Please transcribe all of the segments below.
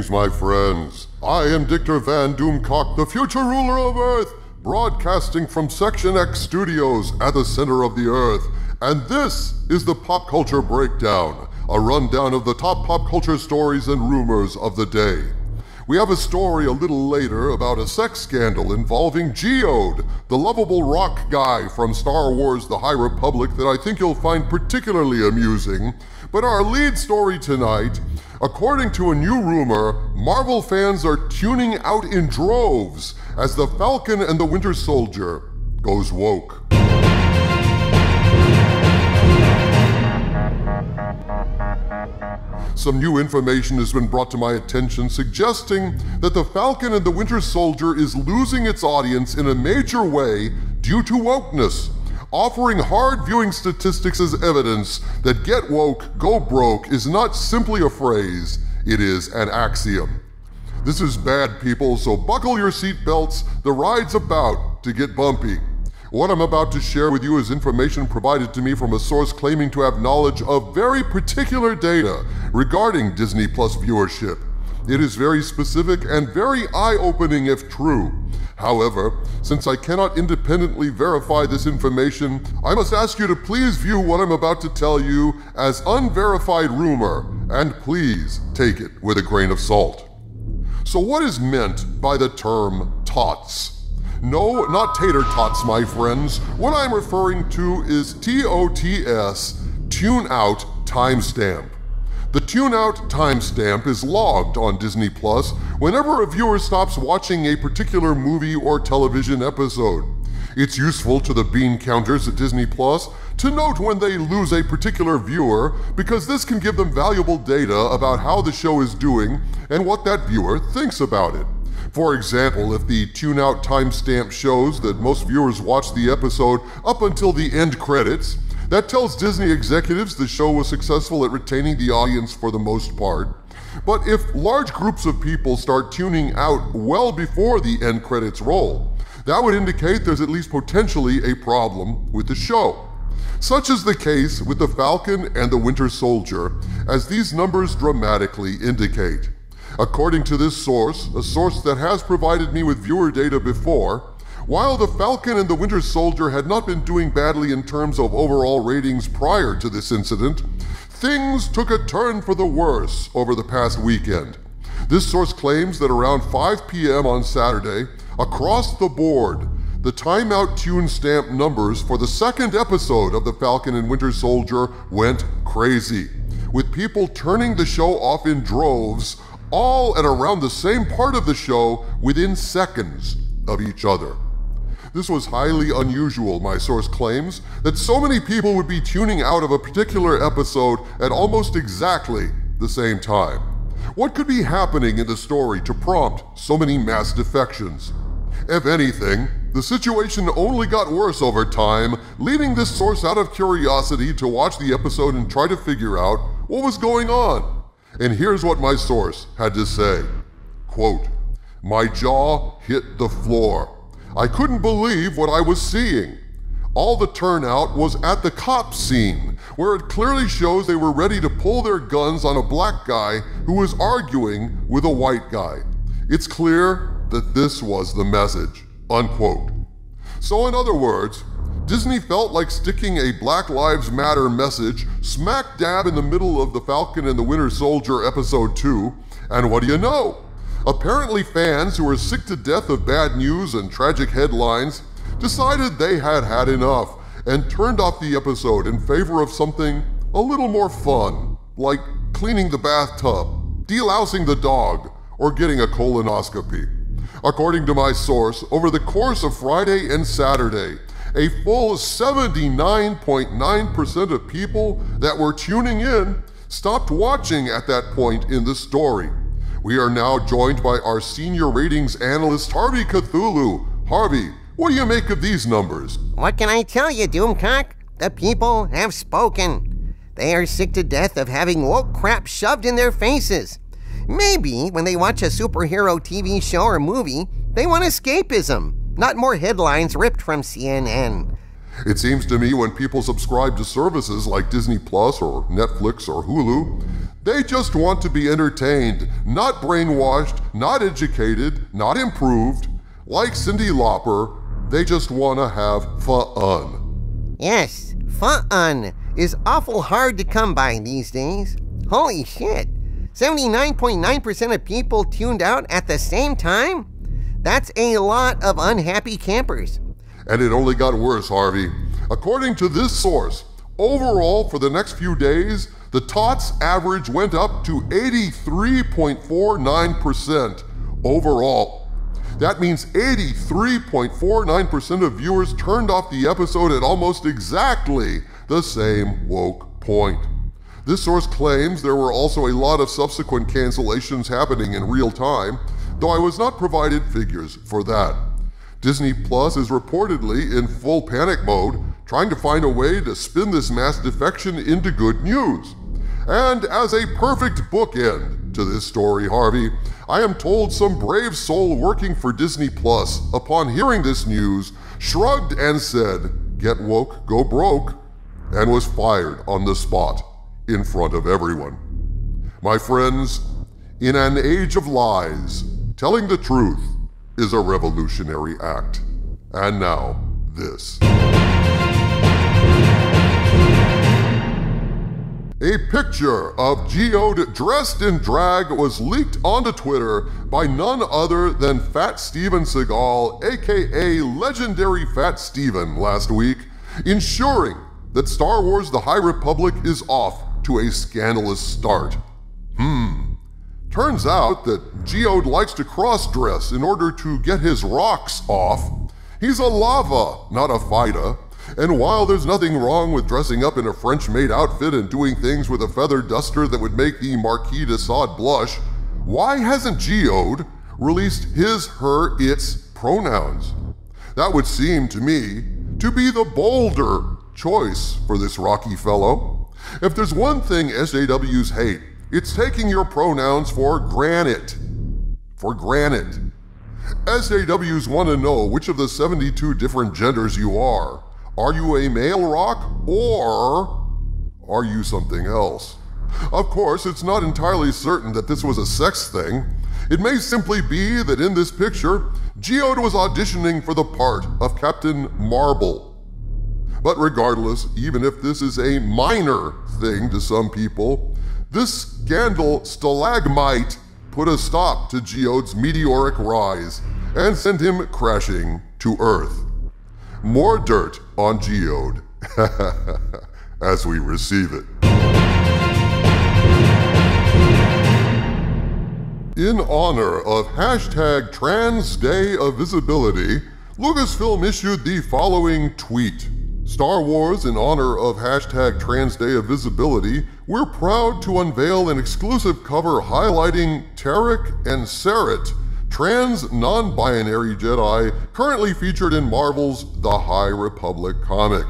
Greetings, my friends. I am Dictor Van Doomcock, the future ruler of Earth, broadcasting from Section X Studios at the center of the Earth. And this is the Pop Culture Breakdown, a rundown of the top pop culture stories and rumors of the day. We have a story a little later about a sex scandal involving Geode, the lovable rock guy from Star Wars The High Republic that I think you'll find particularly amusing. But our lead story tonight, according to a new rumor, Marvel fans are tuning out in droves as the Falcon and the Winter Soldier goes woke. Some new information has been brought to my attention suggesting that the Falcon and the Winter Soldier is losing its audience in a major way due to wokeness, offering hard viewing statistics as evidence that get woke, go broke is not simply a phrase, it is an axiom. This is bad, people, so buckle your seatbelts, the ride's about to get bumpy. What I'm about to share with you is information provided to me from a source claiming to have knowledge of very particular data regarding Disney Plus viewership. It is very specific and very eye-opening if true. However, since I cannot independently verify this information, I must ask you to please view what I'm about to tell you as unverified rumor, and please take it with a grain of salt. So what is meant by the term tots? No, not tater tots, my friends. What I'm referring to is TOTS, Tune Out Timestamp. The Tune Out timestamp is logged on Disney Plus whenever a viewer stops watching a particular movie or television episode. It's useful to the bean counters at Disney Plus to note when they lose a particular viewer because this can give them valuable data about how the show is doing and what that viewer thinks about it. For example, if the Tune Out timestamp shows that most viewers watch the episode up until the end credits, that tells Disney executives the show was successful at retaining the audience for the most part. But if large groups of people start tuning out well before the end credits roll, that would indicate there's at least potentially a problem with the show. Such is the case with the Falcon and the Winter Soldier, as these numbers dramatically indicate. According to this source, a source that has provided me with viewer data before, while the Falcon and the Winter Soldier had not been doing badly in terms of overall ratings prior to this incident, things took a turn for the worse over the past weekend. This source claims that around 5 p.m. on Saturday, across the board, the timeout tune stamp numbers for the second episode of the Falcon and Winter Soldier went crazy, with people turning the show off in droves, all at around the same part of the show within seconds of each other. This was highly unusual, my source claims, that so many people would be tuning out of a particular episode at almost exactly the same time. What could be happening in the story to prompt so many mass defections? If anything, the situation only got worse over time, leading this source out of curiosity to watch the episode and try to figure out what was going on. And here's what my source had to say. Quote, "My jaw hit the floor. I couldn't believe what I was seeing. All the turnout was at the cop scene, where it clearly shows they were ready to pull their guns on a black guy who was arguing with a white guy. It's clear that this was the message." Unquote. So in other words, Disney felt like sticking a Black Lives Matter message smack dab in the middle of the Falcon and the Winter Soldier episode 2, and what do you know? Apparently fans who were sick to death of bad news and tragic headlines decided they had had enough and turned off the episode in favor of something a little more fun, like cleaning the bathtub, delousing the dog, or getting a colonoscopy. According to my source, over the course of Friday and Saturday, a full 79.9% of people that were tuning in stopped watching at that point in the story. We are now joined by our senior ratings analyst, Harvey Cthulhu. Harvey, what do you make of these numbers? What can I tell you, Doomcock? The people have spoken. They are sick to death of having woke crap shoved in their faces. Maybe when they watch a superhero TV show or movie, they want escapism, not more headlines ripped from CNN. It seems to me when people subscribe to services like Disney Plus or Netflix or Hulu, They just want to be entertained, not brainwashed, not educated, not improved. Like Cyndi Lauper, they just want to have fun. Yes, fun is awful hard to come by these days. Holy shit, 79.9% of people tuned out at the same time? That's a lot of unhappy campers. And it only got worse, Harvey. According to this source, overall for the next few days, the TOTS average went up to 83.49% overall. That means 83.49% of viewers turned off the episode at almost exactly the same woke point. This source claims there were also a lot of subsequent cancellations happening in real time, though I was not provided figures for that. Disney Plus is reportedly in full panic mode, trying to find a way to spin this mass defection into good news. And as a perfect bookend to this story, Harvey, I am told some brave soul working for Disney Plus, upon hearing this news, shrugged and said, "Get woke, go broke," and was fired on the spot in front of everyone. My friends, in an age of lies, telling the truth is a revolutionary act. And now, this. A picture of Geode dressed in drag was leaked onto Twitter by none other than Fat Steven Seagal, aka Legendary Fat Steven, last week, ensuring that Star Wars The High Republic is off to a scandalous start. Turns out that Geode likes to cross-dress in order to get his rocks off. He's a lava, not a fighter. And while there's nothing wrong with dressing up in a French-made outfit and doing things with a feather duster that would make the Marquis de Sade blush, why hasn't Geode released his, her, its pronouns? That would seem to me to be the bolder choice for this rocky fellow. If there's one thing SJWs hate, it's taking your pronouns for granted. For granted. SJWs want to know which of the 72 different genders you are. Are you a male rock, or are you something else? Of course, it's not entirely certain that this was a sex thing. It may simply be that in this picture, Geode was auditioning for the part of Captain Marble. But regardless, even if this is a minor thing to some people, this scandal stalagmite put a stop to Geode's meteoric rise and sent him crashing to Earth. More dirt on Geode as we receive it. In honor of hashtag Trans Day of Visibility, Lucasfilm issued the following tweet. Star Wars, in honor of hashtag Trans Day of Visibility, we're proud to unveil an exclusive cover highlighting Tarek and Sarit, trans non-binary Jedi currently featured in Marvel's The High Republic comic.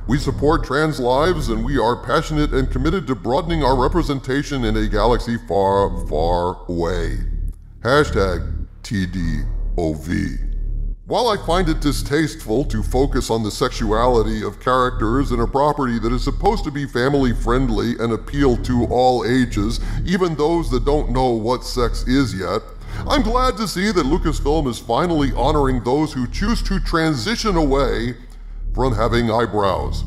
We support trans lives, and we are passionate and committed to broadening our representation in a galaxy far, far away. Hashtag TDOV. While I find it distasteful to focus on the sexuality of characters in a property that is supposed to be family-friendly and appeal to all ages, even those that don't know what sex is yet, I'm glad to see that Lucasfilm is finally honoring those who choose to transition away from having eyebrows.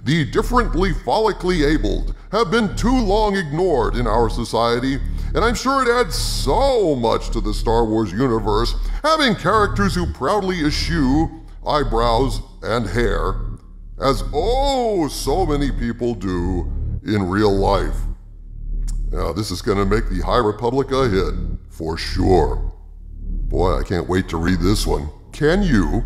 The differently follically abled have been too long ignored in our society, and I'm sure it adds so much to the Star Wars universe having characters who proudly eschew eyebrows and hair, as oh so many people do in real life. Now, this is going to make the High Republic a hit, for sure. Boy, I can't wait to read this one. Can you?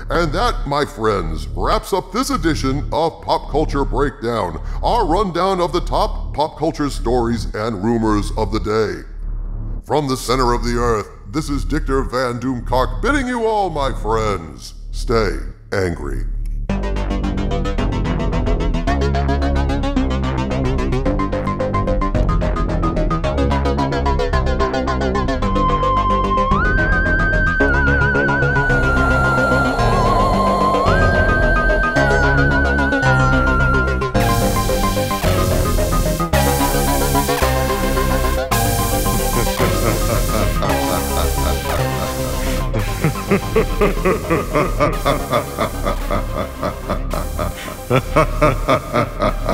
And that, my friends, wraps up this edition of Pop Culture Breakdown, our rundown of the top pop culture stories and rumors of the day. From the center of the earth, this is Dictor Van Doomcock bidding you all, my friends, stay angry. ha ha ha